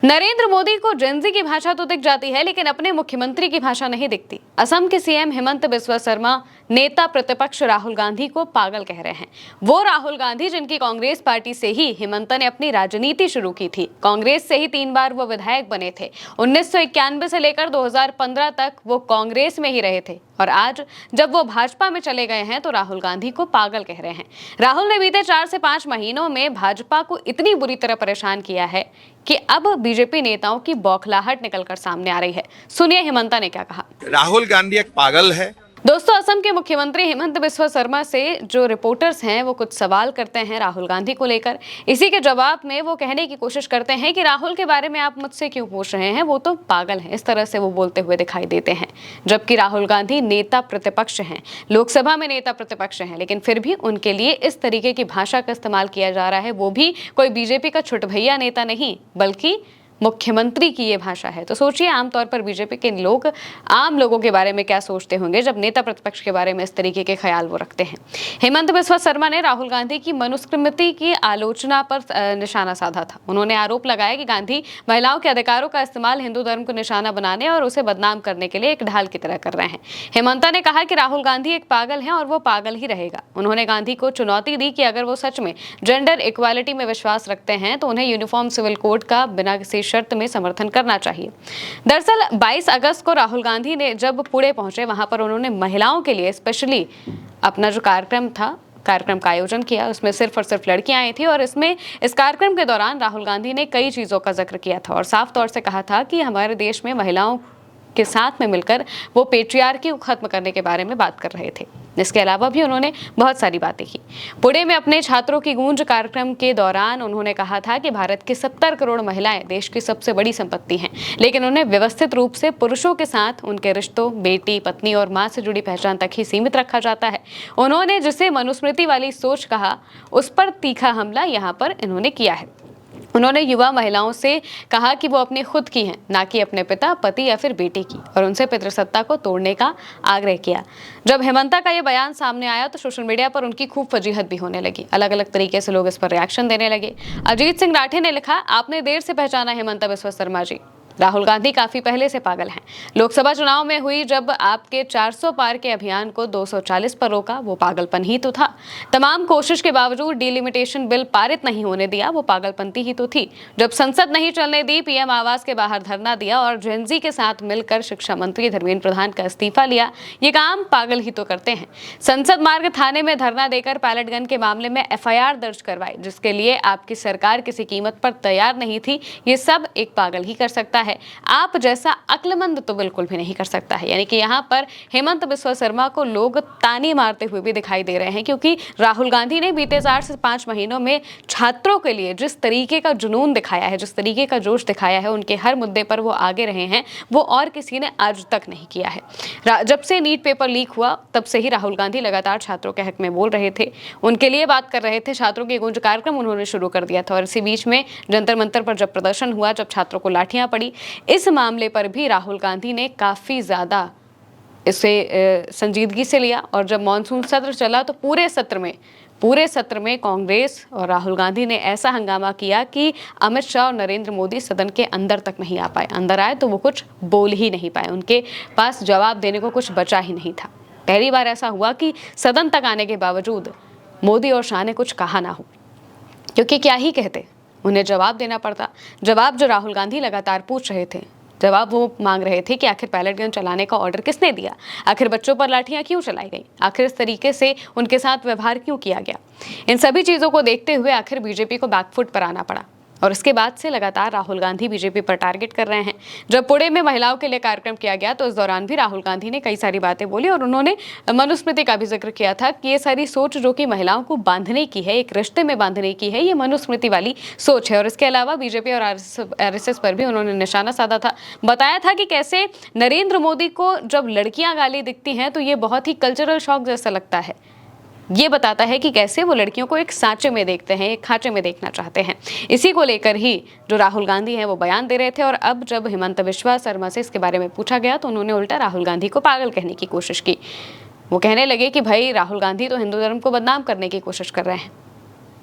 नरेंद्र मोदी को जेनजी की भाषा तो दिख जाती है, लेकिन अपने मुख्यमंत्री की भाषा नहीं दिखती। असम के सीएम हिमंत बिस्वा शर्मा नेता प्रतिपक्ष राहुल गांधी को पागल कह रहे हैं। वो राहुल गांधी जिनकी कांग्रेस पार्टी से ही हिमंत ने अपनी राजनीति शुरू की थी। कांग्रेस से ही 3 बार वो विधायक बने थे। 1991 से लेकर 2015 तक वो कांग्रेस में ही रहे थे और आज जब वो भाजपा में चले गए हैं तो राहुल गांधी को पागल कह रहे हैं। राहुल ने बीते 4 से 5 महीनों में भाजपा को इतनी बुरी तरह परेशान किया है कि अब बीजेपी नेताओं की बौखलाहट निकलकर सामने आ रही है। सुनिए हिमंता ने क्या कहा। राहुल गांधी एक पागल है। दोस्तों, असम के मुख्यमंत्री हिमंत बिस्वा शर्मा से जो रिपोर्टर्स हैं वो कुछ सवाल करते हैं राहुल गांधी को लेकर। इसी के जवाब में वो कहने की कोशिश करते हैं कि राहुल के बारे में आप मुझसे क्यों पूछ रहे हैं, वो तो पागल हैं। इस तरह से वो बोलते हुए दिखाई देते हैं, जबकि राहुल गांधी नेता प्रतिपक्ष हैं, लोकसभा में नेता प्रतिपक्ष हैं, लेकिन फिर भी उनके लिए इस तरीके की भाषा का इस्तेमाल किया जा रहा है। वो भी कोई बीजेपी का छुटभैया नेता नहीं, बल्कि मुख्यमंत्री की ये भाषा है। तो सोचिए आमतौर पर बीजेपी के लोग आम लोगों के बारे में क्या सोचते होंगे जब नेता प्रतिपक्ष के बारे में इस तरीके के ख्याल वो रखते हैं। हिमंत बिस्वा शर्मा ने राहुल गांधी की मनुस्मृति की आलोचना पर निशाना साधा था। उन्होंने आरोप लगाया कि गांधी महिलाओं के अधिकारों का इस्तेमाल हिंदू धर्म को निशाना बनाने और उसे बदनाम करने के लिए एक ढाल की तरह कर रहे हैं। हिमंता ने कहा कि राहुल गांधी एक पागल है और वो पागल ही रहेगा। उन्होंने गांधी को चुनौती दी कि अगर वो सच में जेंडर इक्वालिटी में विश्वास रखते हैं तो उन्हें यूनिफॉर्म सिविल कोड का बिना किसी शर्त में समर्थन करना चाहिए। दरअसल 22 अगस्त को राहुल गांधी ने जब पुणे पहुंचे, वहां पर उन्होंने महिलाओं के लिए स्पेशली अपना जो कार्यक्रम का आयोजन किया। उसमें सिर्फ और सिर्फ लड़कियां आई थी और इस कार्यक्रम के दौरान राहुल गांधी ने कई चीजों का जिक्र किया था और साफ तौर से कहा था कि हमारे देश में महिलाओं के साथ में मिलकर वो पेट्रियार्की को खत्म करने के बारे में बात कर रहे थे। इसके अलावा भी उन्होंने बहुत सारी बातें की। पुणे में अपने छात्रों की गूंज कार्यक्रम के दौरान उन्होंने कहा था कि भारत की 70 करोड़ महिलाएं देश की सबसे बड़ी संपत्ति हैं, लेकिन उन्हें व्यवस्थित रूप से पुरुषों के साथ उनके रिश्तों, बेटी, पत्नी और मां से जुड़ी पहचान तक ही सीमित रखा जाता है। उन्होंने जिसे मनुस्मृति वाली सोच कहा, उस पर तीखा हमला यहाँ पर इन्होंने किया है। उन्होंने युवा महिलाओं से कहा कि वो अपनी खुद की हैं, ना कि अपने पिता, पति या फिर बेटे की, और उनसे पितृसत्ता को तोड़ने का आग्रह किया। जब हिमंता का ये बयान सामने आया तो सोशल मीडिया पर उनकी खूब फजीहत भी होने लगी। अलग अलग तरीके से लोग इस पर रिएक्शन देने लगे। अजीत सिंह राठी ने लिखा, आपने देर से पहचाना हिमंता बिस्वा शर्मा जी। राहुल गांधी काफी पहले से पागल हैं। लोकसभा चुनाव में हुई जब आपके 400 पार के अभियान को 240 पर रोका, वो पागलपन ही तो था। तमाम कोशिश के बावजूद डिलिमिटेशन बिल पारित नहीं होने दिया, वो पागलपंती ही तो थी। जब संसद नहीं चलने दी, पीएम आवास के बाहर धरना दिया और जेनजी के साथ मिलकर शिक्षा मंत्री धर्मेंद्र प्रधान का इस्तीफा लिया, ये काम पागल ही तो करते हैं। संसद मार्ग थाने में धरना देकर पैलेट गन के मामले में एफआईआर दर्ज करवाई, जिसके लिए आपकी सरकार किसी कीमत पर तैयार नहीं थी। ये सब एक पागल ही कर सकता है। आप जैसा अक्लमंद तो बिल्कुल भी नहीं कर सकता है। यानी कि यहाँ पर हिमंत बिस्वा शर्मा को लोग ताने मारते हुए भी दिखाई दे रहे हैं, क्योंकि राहुल गांधी ने बीते 4 से 5 महीनों में छात्रों के लिए जिस तरीके का जुनून दिखाया है, जिस तरीके का जोश दिखाया है, उनके हर मुद्दे पर वो आगे रहे हैं, वो और किसी ने आज तक नहीं किया है। जब से नीट पेपर लीक हुआ तब से ही राहुल गांधी लगातार छात्रों के हक में बोल रहे थे, उनके लिए बात कर रहे थे। छात्रों की गूंज कार्यक्रम उन्होंने शुरू कर दिया था और इसी बीच में जंतर मंतर पर जब प्रदर्शन हुआ, जब छात्रों को लाठियां पड़ी, इस मामले पर भी राहुल गांधी ने काफी ज्यादा इसे संजीदगी से लिया। और जब मॉनसून सत्र चला तो पूरे सत्र में कांग्रेस और राहुल गांधी ने ऐसा हंगामा किया कि अमित शाह और नरेंद्र मोदी सदन के अंदर तक नहीं आ पाए। अंदर आए तो वो कुछ बोल ही नहीं पाए, उनके पास जवाब देने को कुछ बचा ही नहीं था। पहली बार ऐसा हुआ कि सदन तक आने के बावजूद मोदी और शाह ने कुछ कहा ना हो, क्योंकि क्या ही कहते, उन्हें जवाब देना पड़ता। जवाब जो राहुल गांधी लगातार पूछ रहे थे, जवाब वो मांग रहे थे कि आखिर पैलेट गन चलाने का ऑर्डर किसने दिया, आखिर बच्चों पर लाठियां क्यों चलाई गई, आखिर इस तरीके से उनके साथ व्यवहार क्यों किया गया। इन सभी चीजों को देखते हुए आखिर बीजेपी को बैकफुट पर आना पड़ा और इसके बाद से लगातार राहुल गांधी बीजेपी पर टारगेट कर रहे हैं। जब पुणे में महिलाओं के लिए कार्यक्रम किया गया तो इस दौरान भी राहुल गांधी ने कई सारी बातें बोली और उन्होंने मनुस्मृति का भी जिक्र किया था कि ये सारी सोच जो कि महिलाओं को बांधने की है, एक रिश्ते में बांधने की है, ये मनुस्मृति वाली सोच है। और इसके अलावा बीजेपी और आरएसएस पर भी उन्होंने निशाना साधा था। बताया था कि कैसे नरेंद्र मोदी को जब लड़कियां गाली दिखती हैं तो ये बहुत ही कल्चरल शॉक जैसा लगता है। ये बताता है कि कैसे वो लड़कियों को एक सांचे में देखते हैं, एक खांचे में देखना चाहते हैं। इसी को लेकर ही जो राहुल गांधी हैं वो बयान दे रहे थे और अब जब हिमंत बिस्वा शर्मा से इसके बारे में पूछा गया तो उन्होंने उल्टा राहुल गांधी को पागल कहने की कोशिश की। वो कहने लगे कि भाई राहुल गांधी तो हिंदू धर्म को बदनाम करने की कोशिश कर रहे हैं।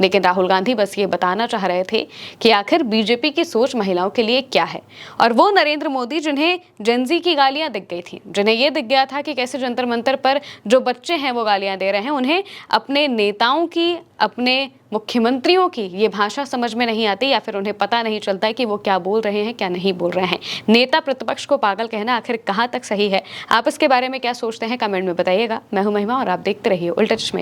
लेकिन राहुल गांधी बस ये बताना चाह रहे थे कि आखिर बीजेपी की सोच महिलाओं के लिए क्या है। और वो नरेंद्र मोदी जिन्हें जेनजी की गालियां दिख गई थी, जिन्हें ये दिख गया था कि कैसे जंतर मंतर पर जो बच्चे हैं वो गालियां दे रहे हैं, उन्हें अपने नेताओं की, अपने मुख्यमंत्रियों की ये भाषा समझ में नहीं आती, या फिर उन्हें पता नहीं चलता है कि वो क्या बोल रहे हैं क्या नहीं बोल रहे हैं। नेता प्रतिपक्ष को पागल कहना आखिर कहां तक सही है? आप इसके बारे में क्या सोचते हैं, कमेंट में बताइएगा। मैं हूं महिमा और आप देखते रहिए उल्टा चश्मा।